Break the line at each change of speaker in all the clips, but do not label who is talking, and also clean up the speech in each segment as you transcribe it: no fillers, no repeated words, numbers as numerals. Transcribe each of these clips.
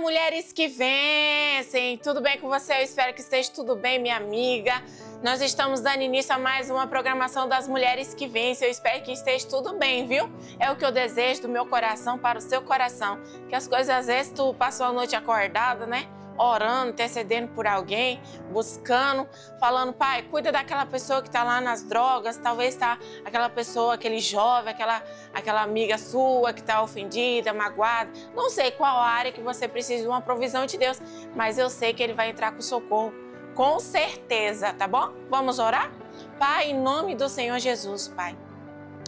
mulheres que vencem! Tudo bem com você? Eu espero que esteja tudo bem, minha amiga. Nós estamos dando início a mais uma programação das Mulheres que Vencem. Eu espero que esteja tudo bem, viu? É o que eu desejo do meu coração para o seu coração. Que as coisas, às vezes, tu passou a noite acordada, né? Orando, intercedendo por alguém, buscando, falando, pai, cuida daquela pessoa que está lá nas drogas, talvez está aquela pessoa, aquele jovem, aquela amiga sua que está ofendida, magoada. Não sei qual área que você precisa de uma provisão de Deus, mas eu sei que Ele vai entrar com socorro, com certeza, tá bom? Vamos orar? Pai, em nome do Senhor Jesus, Pai,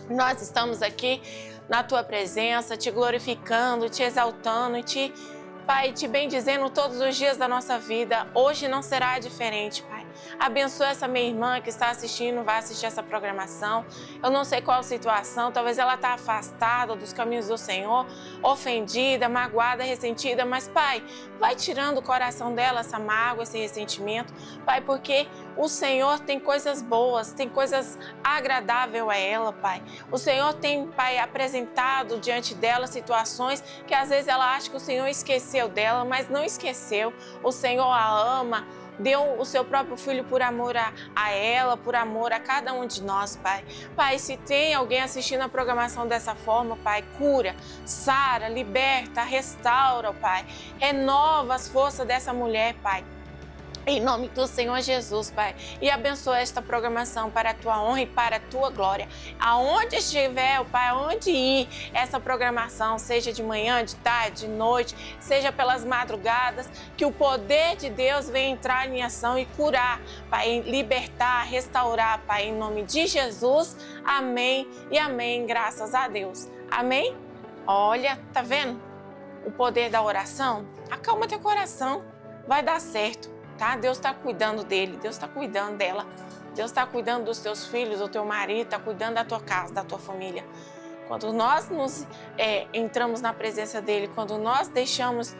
nós estamos aqui na Tua presença, Te glorificando, Te exaltando, Pai, Te bendizendo todos os dias da nossa vida. Hoje não será diferente, Pai. Abençoa essa minha irmã que está assistindo, vai assistir essa programação. Eu não sei qual a situação, talvez ela está afastada dos caminhos do Senhor, ofendida, magoada, ressentida, mas, Pai, vai tirando o coração dela essa mágoa, esse ressentimento, Pai, porque o Senhor tem coisas boas, tem coisas agradáveis a ela, Pai. O Senhor tem, Pai, apresentado diante dela situações que às vezes ela acha que o Senhor esqueceu dela, mas não esqueceu. O Senhor a ama, deu o seu próprio filho por amor a ela, por amor a cada um de nós, Pai. Pai, se tem alguém assistindo a programação dessa forma, Pai, cura, sara, liberta, restaura, Pai. Renova as forças dessa mulher, Pai. Em nome do Senhor Jesus, Pai, e abençoa esta programação para a Tua honra e para a Tua glória. Aonde estiver, Pai, aonde ir essa programação, seja de manhã, de tarde, de noite, seja pelas madrugadas, que o poder de Deus venha entrar em ação e curar, Pai, libertar, restaurar, Pai, em nome de Jesus. Amém e amém, graças a Deus. Amém? Olha, tá vendo o poder da oração? Acalma teu coração, vai dar certo. Tá? Deus está cuidando dele, Deus está cuidando dela, Deus está cuidando dos teus filhos, do teu marido, está cuidando da tua casa, da tua família. Quando nós entramos na presença dele, quando nós deixamos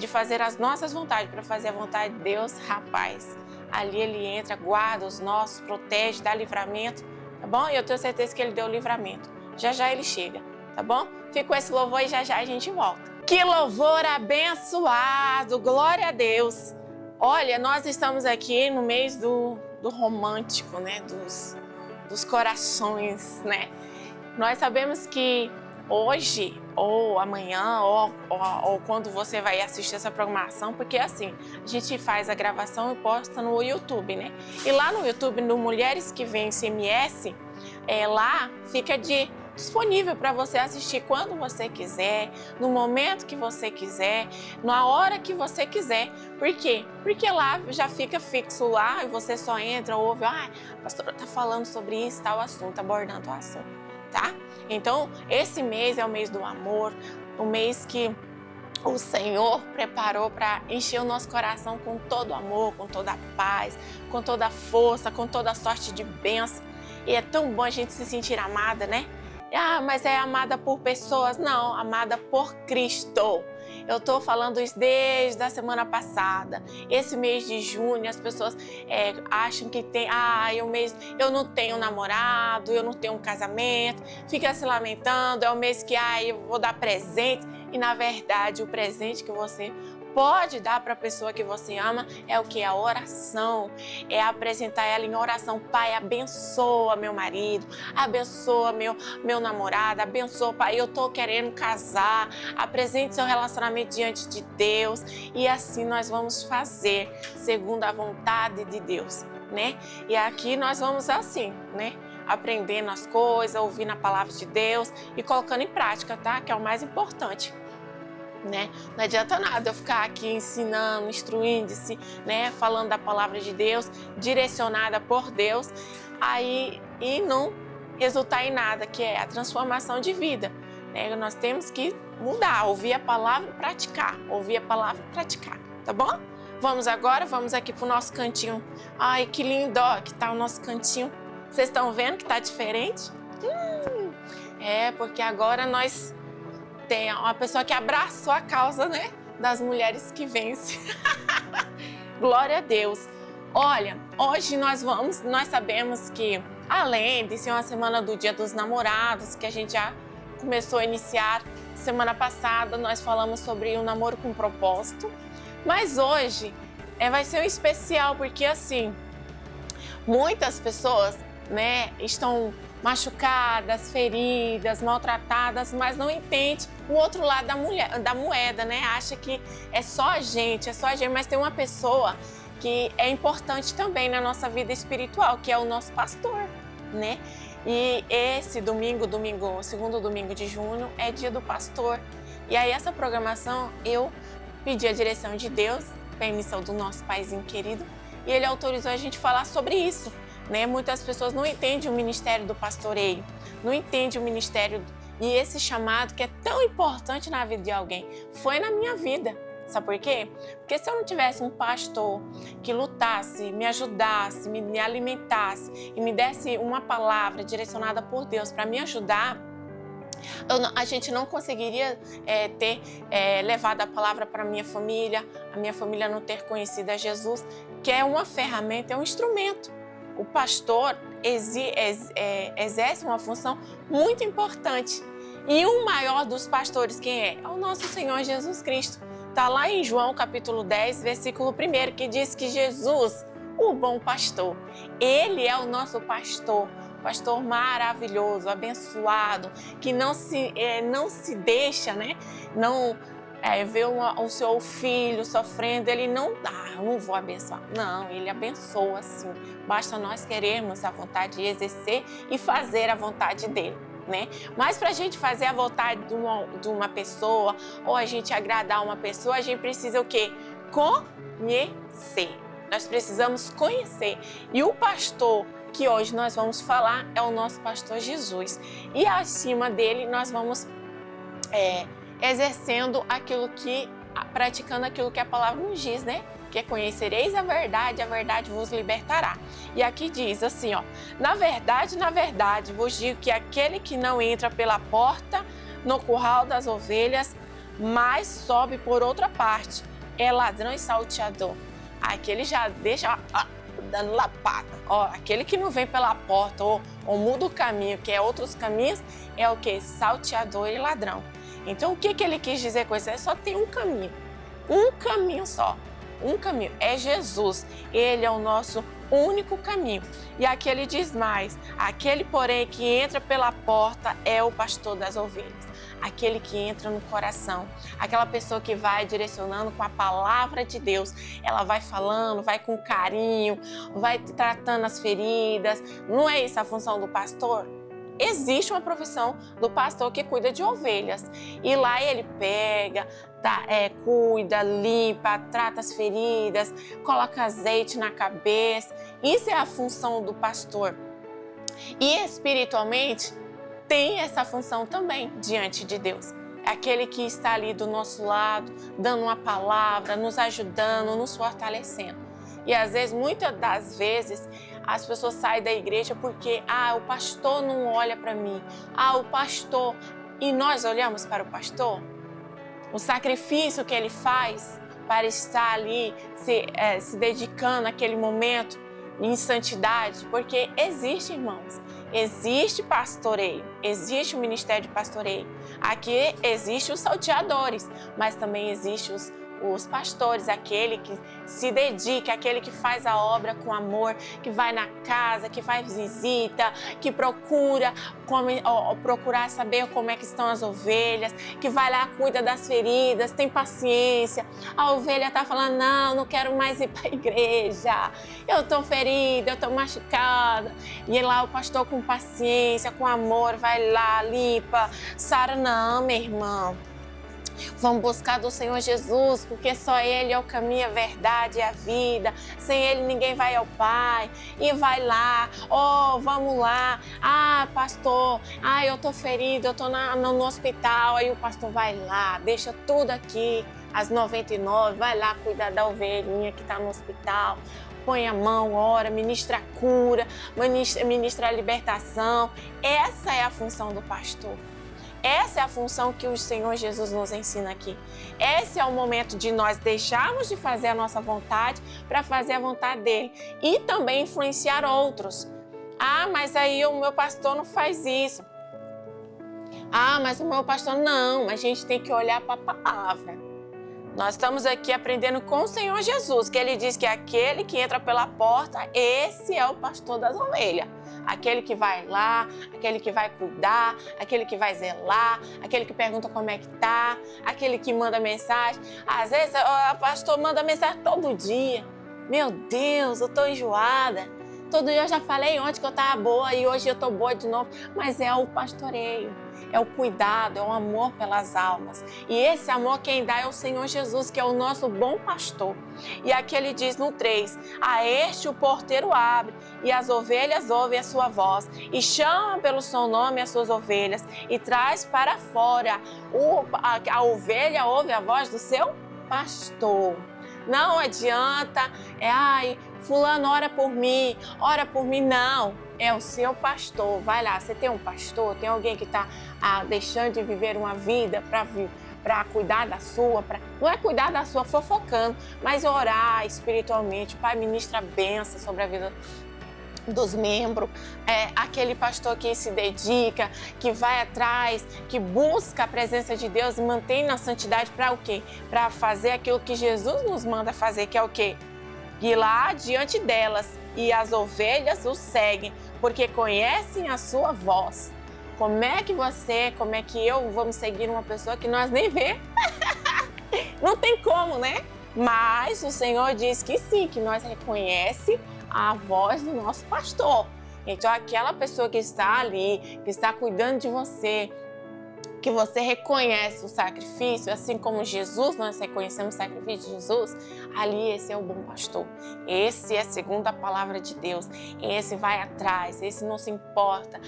de fazer as nossas vontades para fazer a vontade de Deus, rapaz, ali ele entra, guarda os nossos, protege, dá livramento, tá bom? E eu tenho certeza que ele deu livramento. Já já ele chega, tá bom? Fica com esse louvor e já já a gente volta. Que louvor abençoado, glória a Deus! Olha, nós estamos aqui no mês do romântico, né? Dos corações, né? Nós sabemos que hoje, ou amanhã, ou quando você vai assistir essa programação, porque assim, a gente faz a gravação e posta no YouTube, né? E lá no YouTube, no Mulheres que Vencem MS, lá fica disponível para você assistir quando você quiser, no momento que você quiser, na hora que você quiser. Por quê? Porque lá já fica fixo lá e você só entra, ouve, a pastora está falando sobre isso, tal assunto, abordando o assunto, tá? Então, esse mês é o mês do amor, o mês que o Senhor preparou para encher o nosso coração com todo amor, com toda a paz, com toda a força, com toda a sorte de bênção. E é tão bom a gente se sentir amada, né? Mas é amada por pessoas? Não, amada por Cristo. Eu estou falando isso desde a semana passada. Esse mês de junho, as pessoas acham que tem... eu não tenho namorado, eu não tenho um casamento. Fica se lamentando, é o mês que eu vou dar presente. E, na verdade, o presente que você pode dar para a pessoa que você ama é o que? A oração. É apresentar ela em oração. Pai, abençoa meu marido, abençoa meu namorado, abençoa, Pai, eu estou querendo casar. Apresente seu relacionamento diante de Deus e assim nós vamos fazer segundo a vontade de Deus, né? E aqui nós vamos assim, né? Aprendendo as coisas, ouvindo a palavra de Deus e colocando em prática, tá? Que é o mais importante. Né? Não adianta nada eu ficar aqui ensinando, instruindo-se, né? Falando da palavra de Deus, direcionada por Deus, e não resultar em nada, que é a transformação de vida, né? Nós temos que mudar, ouvir a palavra e praticar, tá bom? Vamos aqui pro nosso cantinho. Ai, que lindo, ó, que tá o nosso cantinho. Vocês estão vendo que tá diferente? Porque agora nós tem uma pessoa que abraçou a causa, né, das mulheres que vencem. Glória a Deus. Olha, hoje nós sabemos que, além de ser uma semana do Dia dos Namorados, que a gente já começou a iniciar. Semana passada nós falamos sobre o namoro com propósito, mas hoje vai ser um especial porque assim, muitas pessoas, né, estão machucadas, feridas, maltratadas, mas não entende o outro lado da moeda, né? Acha que é só a gente, mas tem uma pessoa que é importante também na nossa vida espiritual, que é o nosso pastor, né? E esse domingo, segundo domingo de junho, é dia do pastor. E aí essa programação eu pedi a direção de Deus, permissão do nosso paizinho querido, e ele autorizou a gente falar sobre isso, né? Muitas pessoas não entendem o ministério do pastoreio, não entendem o ministério e esse chamado que é tão importante na vida de alguém. Foi na minha vida. Sabe por quê? Porque se eu não tivesse um pastor que lutasse, me ajudasse, me alimentasse e me desse uma palavra direcionada por Deus para me ajudar, a gente não conseguiria ter levado a palavra para a minha família não ter conhecido a Jesus, que é uma ferramenta, é um instrumento. O pastor exerce uma função muito importante. E o maior dos pastores, quem é? É o nosso Senhor Jesus Cristo. Está lá em João capítulo 10, versículo 1, que diz que Jesus, o bom pastor, ele é o nosso pastor maravilhoso, abençoado, que não se deixa, né? Não ver o seu filho sofrendo, ele não dá, eu não vou abençoar. Não, ele abençoa sim. Basta nós querermos a vontade de exercer e fazer a vontade dele. Né? Mas para a gente fazer a vontade de uma pessoa ou a gente agradar uma pessoa, a gente precisa o quê? Conhecer. Nós precisamos conhecer. E o pastor que hoje nós vamos falar é o nosso pastor Jesus. E acima dele nós vamos exercendo praticando aquilo que a palavra nos diz, né? Que é conhecereis a verdade vos libertará. E aqui diz assim, ó: na verdade, vos digo que aquele que não entra pela porta no curral das ovelhas, mas sobe por outra parte, é ladrão e salteador. Aquele já deixa dando lapada. Ó, aquele que não vem pela porta ou muda o caminho, que é outros caminhos, é o que? Salteador e ladrão. Então, o que ele quis dizer com isso? Só tem um caminho só. Um caminho, é Jesus, ele é o nosso único caminho. E aqui ele diz mais: aquele, porém, que entra pela porta é o pastor das ovelhas, aquele que entra no coração, aquela pessoa que vai direcionando com a palavra de Deus, ela vai falando, vai com carinho, vai tratando as feridas. Não é isso a função do pastor? Existe uma profissão do pastor que cuida de ovelhas e lá ele pega, cuida, limpa, trata as feridas, coloca azeite na cabeça. Isso é a função do pastor. E espiritualmente tem essa função também diante de Deus. É aquele que está ali do nosso lado, dando uma palavra, nos ajudando, nos fortalecendo. E às vezes, muitas das vezes, as pessoas saem da igreja porque o pastor não olha para mim. O pastor... E nós olhamos para o pastor? O sacrifício que ele faz para estar ali se dedicando naquele momento em santidade, porque existe, irmãos, existe pastoreio, existe o ministério de pastoreio. Aqui existe os salteadores, mas também existe os pastores, aquele que se dedica, aquele que faz a obra com amor, que vai na casa, que faz visita, que procurar saber como é que estão as ovelhas, que vai lá, cuida das feridas, tem paciência. A ovelha está falando, não quero mais ir para a igreja, eu estou ferida, eu estou machucada. E lá o pastor com paciência, com amor, vai lá, limpa, sara. Não, meu irmão. Vamos buscar do Senhor Jesus, porque só Ele é o caminho, a verdade e a vida. Sem Ele ninguém vai ao Pai. E vai lá, vamos lá. Pastor, eu tô ferido, eu tô no hospital. Aí o pastor vai lá, deixa tudo aqui, às 99, vai lá cuidar da ovelhinha que tá no hospital. Põe a mão, ora, ministra a cura, ministra a libertação. Essa é a função do pastor. Essa é a função que o Senhor Jesus nos ensina aqui. Esse é o momento de nós deixarmos de fazer a nossa vontade para fazer a vontade dele e também influenciar outros. Mas aí o meu pastor não faz isso. Ah, mas o meu pastor não, a gente tem que olhar para a palavra. Nós estamos aqui aprendendo com o Senhor Jesus, que Ele diz que aquele que entra pela porta, esse é o pastor das ovelhas. Aquele que vai lá, aquele que vai cuidar, aquele que vai zelar, aquele que pergunta como é que tá, aquele que manda mensagem. Às vezes o pastor manda mensagem todo dia. Meu Deus, eu tô enjoada. Todo dia eu já falei ontem que eu estava boa e hoje eu estou boa de novo. Mas é o pastoreio, é o cuidado, é o amor pelas almas. E esse amor quem dá é o Senhor Jesus, que é o nosso bom pastor. E aqui ele diz no 3, a este o porteiro abre e as ovelhas ouvem a sua voz e chama pelo seu nome as suas ovelhas e traz para fora. A ovelha ouve a voz do seu pastor. Não adianta, fulano ora por mim, não. É o seu pastor, vai lá, você tem um pastor, tem alguém que está deixando de viver uma vida para cuidar da sua, não é cuidar da sua fofocando, mas orar espiritualmente, Pai, ministra bênção sobre a vida dos membros, aquele pastor que se dedica, que vai atrás, que busca a presença de Deus e mantém na santidade para o quê? Para fazer aquilo que Jesus nos manda fazer, que é o quê? Ir lá diante delas e as ovelhas o seguem, porque conhecem a sua voz. Como é que eu vamos seguir uma pessoa que nós nem vê? Não tem como, né? Mas o Senhor diz que sim, que nós reconhecemos a voz do nosso pastor. Então, aquela pessoa que está ali, que está cuidando de você, que você reconhece o sacrifício, assim como Jesus, nós reconhecemos o sacrifício de Jesus, ali esse é o bom pastor. Esse é segundo a palavra de Deus. Esse vai atrás, esse não se importa.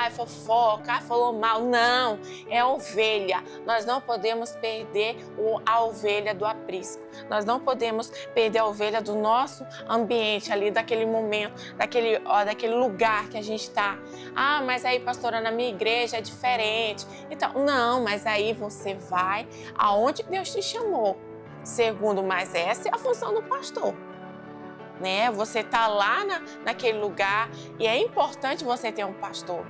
É fofoca, falou mal. Não, é ovelha. Nós não podemos perder a ovelha do aprisco. Nós não podemos perder a ovelha do nosso ambiente ali, daquele momento, daquele lugar que a gente está. Mas aí, pastora, na minha igreja é diferente. Então, não, mas aí você vai aonde Deus te chamou. Segundo, mas essa é a função do pastor, né? Você está lá naquele lugar e é importante você ter um pastor.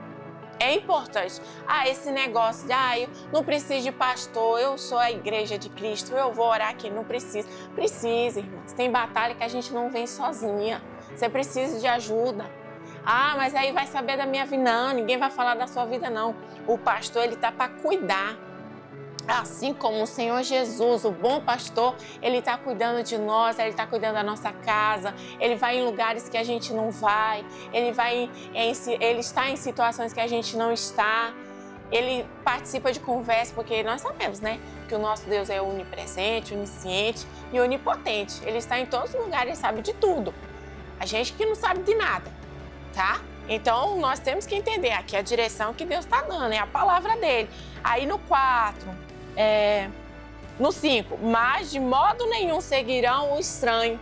É importante. Esse negócio de, eu não preciso de pastor, eu sou a igreja de Cristo, eu vou orar aqui, não preciso. Precisa, irmãos. Tem batalha que a gente não vem sozinha. Você precisa de ajuda. Mas aí vai saber da minha vida. Não, ninguém vai falar da sua vida, não. O pastor, ele está para cuidar. Assim como o Senhor Jesus, o bom pastor, ele está cuidando de nós, ele está cuidando da nossa casa, ele vai em lugares que a gente não vai, ele está em situações que a gente não está, ele participa de conversa, porque nós sabemos, né, que o nosso Deus é onipresente, onisciente e onipotente. Ele está em todos os lugares, ele sabe de tudo. A gente que não sabe de nada, tá? Então, nós temos que entender aqui a direção que Deus está dando, é a palavra dele. Aí no 4... no 5, mas de modo nenhum seguirão o estranho.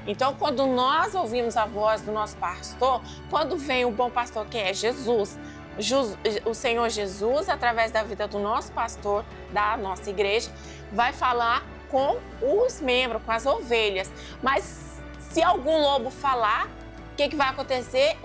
Então, quando nós ouvimos a voz do nosso pastor, quando vem o bom pastor, que é Jesus, o Senhor Jesus, através da vida do nosso pastor, da nossa igreja, vai falar com os membros, com as ovelhas. Mas se algum lobo falar, o que vai acontecer?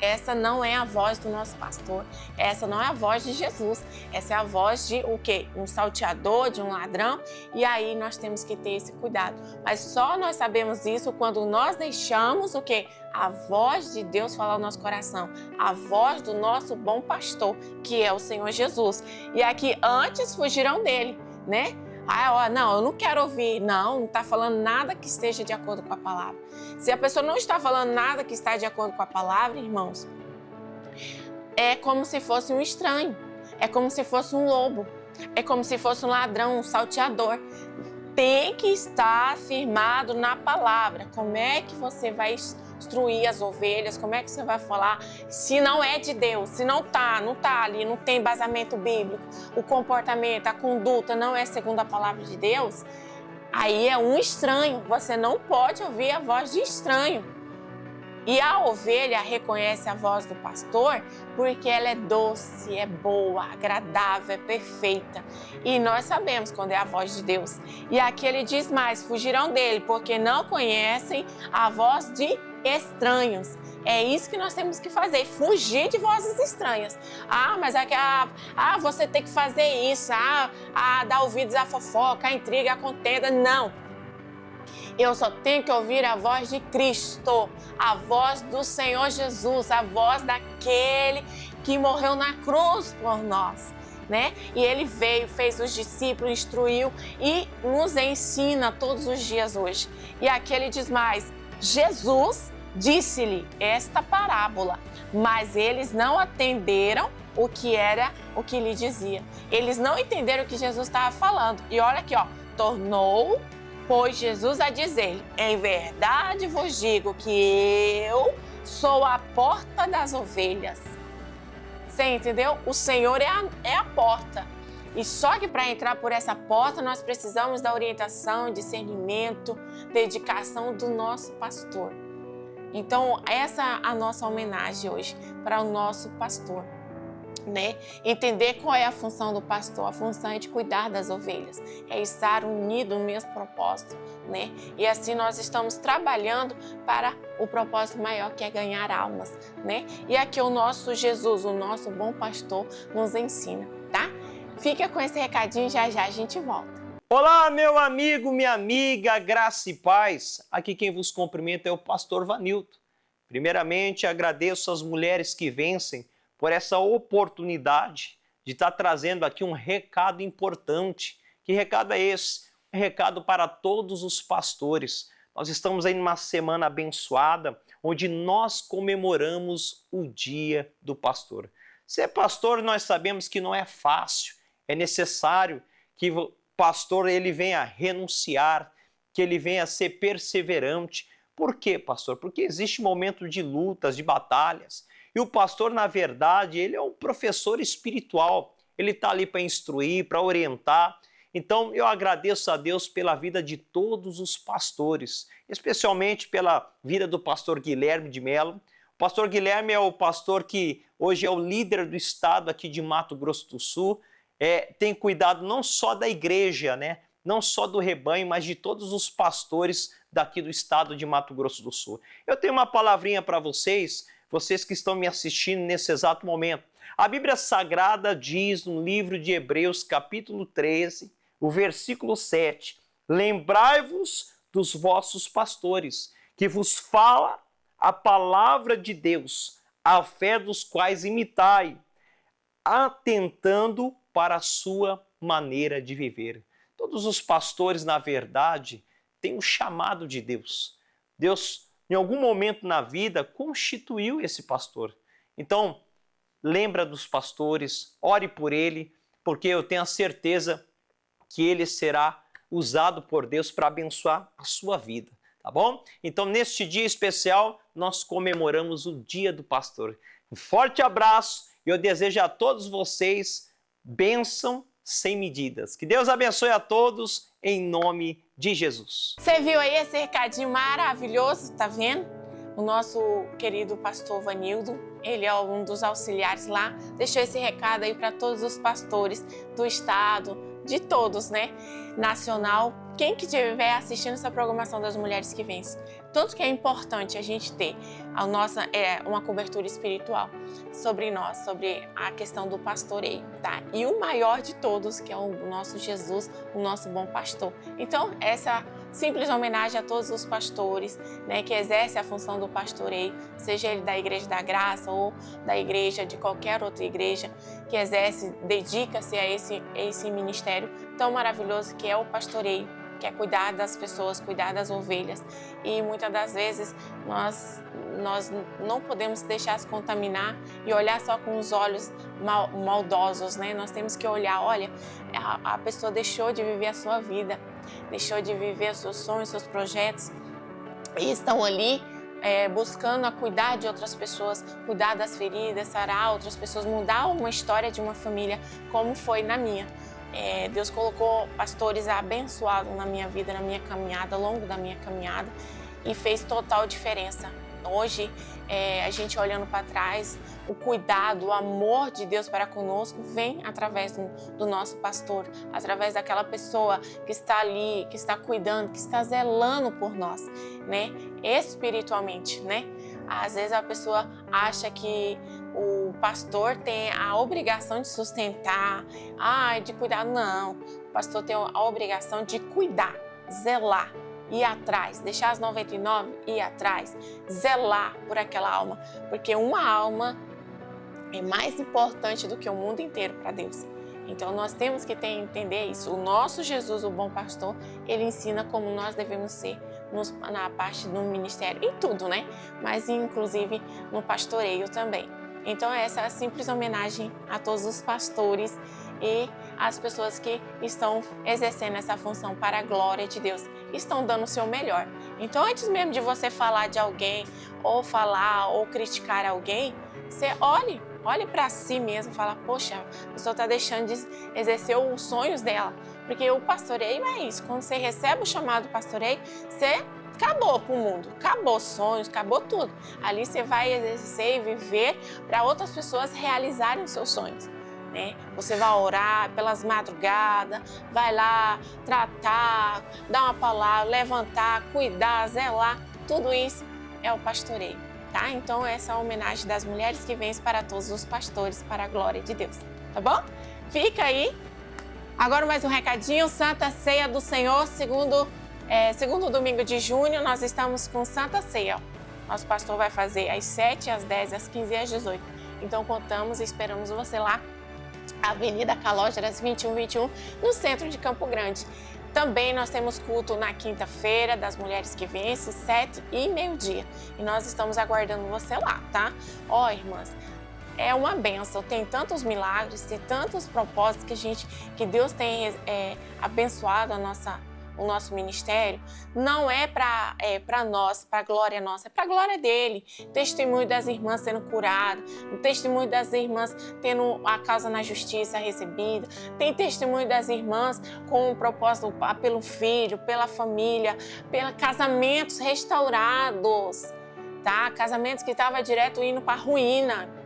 Essa não é a voz do nosso pastor, essa não é a voz de Jesus, essa é a voz de o quê? Um salteador, de um ladrão, e aí nós temos que ter esse cuidado. Mas só nós sabemos isso quando nós deixamos o quê? A voz de Deus falar no nosso coração, a voz do nosso bom pastor, que é o Senhor Jesus. E aqui antes fugiram dele, né? Não, eu não quero ouvir. Não está falando nada que esteja de acordo com a palavra. Se a pessoa não está falando nada que está de acordo com a palavra, irmãos, é como se fosse um estranho, é como se fosse um lobo, é como se fosse um ladrão, um salteador. Tem que estar firmado na palavra. Como é que você vai instruir as ovelhas? Como é que você vai falar se não é de Deus? Se não tá ali, não tem embasamento bíblico, o comportamento, a conduta não é segundo a palavra de Deus, aí é um estranho. Você não pode ouvir a voz de estranho. E a ovelha reconhece a voz do pastor porque ela é doce, é boa, agradável, é perfeita. E nós sabemos quando é a voz de Deus. E aqui ele diz mais, fugirão dele porque não conhecem a voz de estranhos. É isso que nós temos que fazer, fugir de vozes estranhas. Mas você tem que fazer isso, dar ouvidos à fofoca, à intriga, à contenda. Não. Eu só tenho que ouvir a voz de Cristo, a voz do Senhor Jesus, a voz daquele que morreu na cruz por nós, né? E ele veio, fez os discípulos, instruiu e nos ensina todos os dias hoje. E aqui ele diz mais: Jesus disse-lhe esta parábola, mas eles não atenderam o que lhe dizia. Eles não entenderam o que Jesus estava falando. E olha aqui, tornou, pois Jesus a dizer-lhe: em verdade vos digo que eu sou a porta das ovelhas. Você entendeu? O Senhor é a porta. E só que para entrar por essa porta nós precisamos da orientação, discernimento, dedicação do nosso pastor. Então essa é a nossa homenagem hoje para o nosso pastor, né? Entender qual é a função do pastor. A função é de cuidar das ovelhas, é estar unido no mesmo propósito, né? E assim nós estamos trabalhando para o propósito maior, que é ganhar almas, né? E aqui o nosso Jesus, o nosso bom pastor, nos ensina, tá? Fica com esse recadinho, já a gente volta.
Olá, meu amigo, minha amiga, graça e paz. Aqui quem vos cumprimenta é o pastor Vanilton. Primeiramente, agradeço às mulheres que vencem por essa oportunidade de estar trazendo aqui um recado importante. Que recado é esse? Um recado para todos os pastores. Nós estamos aí numa semana abençoada, onde nós comemoramos o Dia do Pastor. Ser pastor, nós sabemos que não é fácil. É necessário que o pastor ele venha renunciar, que ele venha ser perseverante. Por quê, pastor? Porque existe momento de lutas, de batalhas. E o pastor, na verdade, ele é um professor espiritual. Ele está ali para instruir, para orientar. Então, eu agradeço a Deus pela vida de todos os pastores, especialmente pela vida do pastor Guilherme de Mello. O pastor Guilherme é o pastor que hoje é o líder do estado aqui de Mato Grosso do Sul. Tem cuidado não só da igreja, né? Não só do rebanho, mas de todos os pastores daqui do estado de Mato Grosso do Sul. Eu tenho uma palavrinha para vocês que estão me assistindo nesse exato momento. A Bíblia Sagrada diz no livro de Hebreus, capítulo 13, o versículo 7, lembrai-vos dos vossos pastores, que vos fala a palavra de Deus, a fé dos quais imitai, atentando para a sua maneira de viver. Todos os pastores, na verdade, têm um chamado de Deus. Deus, em algum momento na vida, constituiu esse pastor. Então, lembra dos pastores, ore por ele, porque eu tenho a certeza que ele será usado por Deus para abençoar a sua vida, tá bom? Então, neste dia especial, nós comemoramos o Dia do Pastor. Um forte abraço e eu desejo a todos vocês bênção sem medidas. Que Deus abençoe a todos em nome de Jesus.
Você viu aí esse recadinho maravilhoso, tá vendo? O nosso querido pastor Vanilton, ele é um dos auxiliares lá, deixou esse recado aí para todos os pastores do estado, de todos, né? Nacional, quem que estiver assistindo essa programação das Mulheres que Vencem. Tanto que é importante a gente ter uma cobertura espiritual sobre nós, sobre a questão do pastoreio, tá? E o maior de todos, que é o nosso Jesus, o nosso bom pastor. Então, essa simples homenagem a todos os pastores, né, que exercem a função do pastoreio, seja ele da Igreja da Graça ou da igreja de qualquer outra igreja que exerce, dedica-se a esse ministério tão maravilhoso que é o pastoreio, que é cuidar das pessoas, cuidar das ovelhas. E muitas das vezes nós não podemos deixar se contaminar e olhar só com os olhos maldosos, né? Nós temos que olhar, olha, a pessoa deixou de viver a sua vida, deixou de viver os seus sonhos, seus projetos, e estão ali buscando a cuidar de outras pessoas, cuidar das feridas, sarar outras pessoas, mudar uma história de uma família, como foi na minha. Deus colocou pastores abençoados na minha vida, na minha caminhada, ao longo da minha caminhada, e fez total diferença Hoje, a gente olhando para trás, o cuidado, o amor de Deus para conosco vem através do nosso pastor, através daquela pessoa que está ali, que está cuidando, que está zelando por nós, né? Espiritualmente, né? Às vezes a pessoa acha que o pastor tem a obrigação de sustentar, de cuidar. Não, o pastor tem a obrigação de cuidar, zelar, ir atrás, deixar as 99 e ir atrás, zelar por aquela alma, porque uma alma é mais importante do que o mundo inteiro para Deus. Então nós temos que entender isso. O nosso Jesus, o bom pastor, ele ensina como nós devemos ser na parte do ministério, em tudo, né? Mas inclusive no pastoreio também. Então essa é a simples homenagem a todos os pastores e as pessoas que estão exercendo essa função para a glória de Deus, estão dando o seu melhor. Então antes mesmo de você falar de alguém, ou falar ou criticar alguém, você olhe para si mesmo e fala, poxa, a pessoa está deixando de exercer os sonhos dela. Porque o pastoreio é isso, quando você recebe o chamado pastoreio, você acabou para o mundo, acabou sonhos, acabou tudo. Ali você vai exercer e viver para outras pessoas realizarem os seus sonhos. Né? Você vai orar pelas madrugadas, vai lá tratar, dar uma palavra, levantar, cuidar, zelar, tudo isso é o pastoreio, tá? Então essa é a homenagem das mulheres que vêm para todos os pastores, para a glória de Deus, tá bom? Fica aí. Agora mais um recadinho, Santa Ceia do Senhor, segundo domingo de junho, nós estamos com Santa Ceia. Nosso pastor vai fazer às 7, às 10, às 15 e às 18. Então contamos e esperamos você lá, Avenida Calógeras 2121, no centro de Campo Grande. Também nós temos culto na quinta-feira das mulheres que vencem, 7 e meio-dia. E nós estamos aguardando você lá, tá? Irmãs, é uma bênção, tem tantos milagres, tem tantos propósitos que Deus tem abençoado o nosso ministério. Não é para nós, para a glória nossa, é para a glória dele. Testemunho das irmãs sendo curadas, o testemunho das irmãs tendo a causa na justiça recebida, tem testemunho das irmãs com o propósito pelo filho, pela família, pelos casamentos restaurados, tá? Casamentos que estavam direto indo para ruína,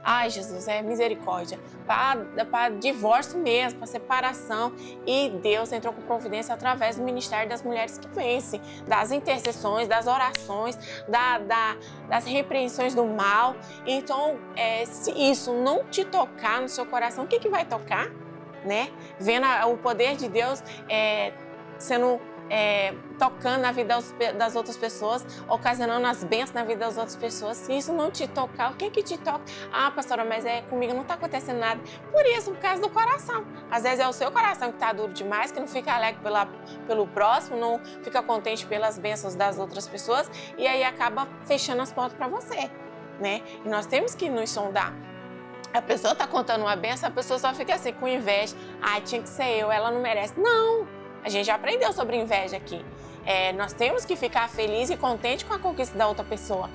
Ai, Jesus, é misericórdia. Para divórcio mesmo, para separação. E Deus entrou com providência através do Ministério das Mulheres que Vencem, das intercessões, das orações, das repreensões do mal. Então, se isso não te tocar no seu coração, o que vai tocar? Né? Vendo o poder de Deus sendo tocando na vida das outras pessoas, ocasionando as bênçãos na vida das outras pessoas. Se isso não te tocar, o que te toca? Pastora, mas comigo não está acontecendo nada. Por isso, por causa do coração. Às vezes é o seu coração que está duro demais, que não fica alegre pelo próximo, não fica contente pelas bênçãos das outras pessoas e aí acaba fechando as portas para você, né? E nós temos que nos sondar. A pessoa está contando uma bênção, a pessoa só fica assim com inveja. Tinha que ser eu, ela não merece. Não! A gente já aprendeu sobre inveja aqui. Nós temos que ficar feliz e contente com a conquista da outra pessoa.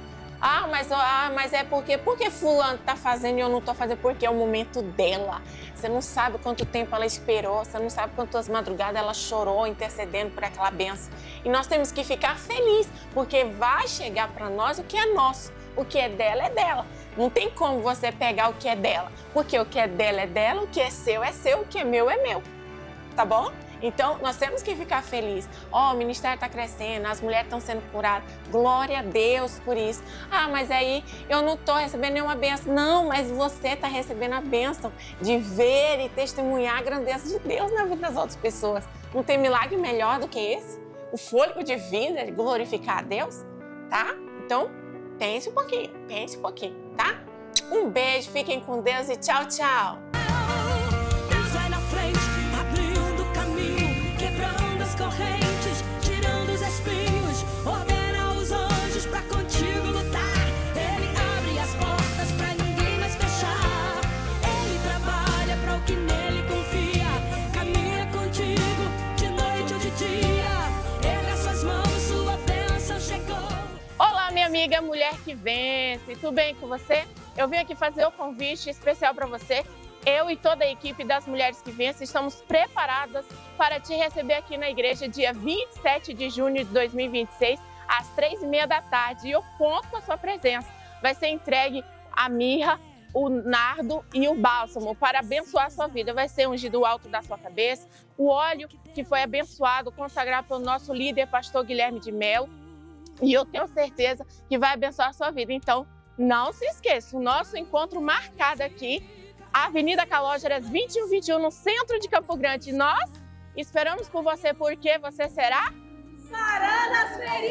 Mas é porque fulano está fazendo e eu não estou fazendo, porque é o momento dela. Você não sabe quanto tempo ela esperou, você não sabe quantas madrugadas ela chorou intercedendo por aquela bênção. E nós temos que ficar felizes, porque vai chegar para nós o que é nosso. O que é dela é dela. Não tem como você pegar o que é dela, porque o que é dela é dela, o que é seu, o que é meu, tá bom? Então, nós temos que ficar felizes. O ministério está crescendo, as mulheres estão sendo curadas. Glória a Deus por isso. Mas aí eu não estou recebendo nenhuma bênção. Não, mas você está recebendo a bênção de ver e testemunhar a grandeza de Deus na vida das outras pessoas. Não tem milagre melhor do que esse? O fôlego de vida, de glorificar a Deus, tá? Então, pense um pouquinho, tá? Um beijo, fiquem com Deus e tchau, tchau.
Correntes, tirando os espinhos, ordena os anjos pra contigo lutar. Ele abre as portas pra ninguém mais fechar. Ele trabalha pra o que nele confia. Caminha contigo de noite ou de dia. Erga suas mãos, sua bênção chegou.
Olá, minha amiga mulher que vence, tudo bem com você? Eu vim aqui fazer o convite especial para você Eu e toda a equipe das Mulheres que Vencem estamos preparadas para te receber aqui na igreja dia 27 de junho de 2026, às 3h30 da tarde. E eu conto com a sua presença. Vai ser entregue a mirra, o nardo e o bálsamo para abençoar a sua vida. Vai ser ungido o alto da sua cabeça, o óleo que foi abençoado, consagrado pelo nosso líder, pastor Guilherme de Mello. E eu tenho certeza que vai abençoar a sua vida. Então, não se esqueça, o nosso encontro marcado aqui, Avenida Calógeras 2121, no centro de Campo Grande. Nós esperamos por você, porque você será...
Sarando as feridas!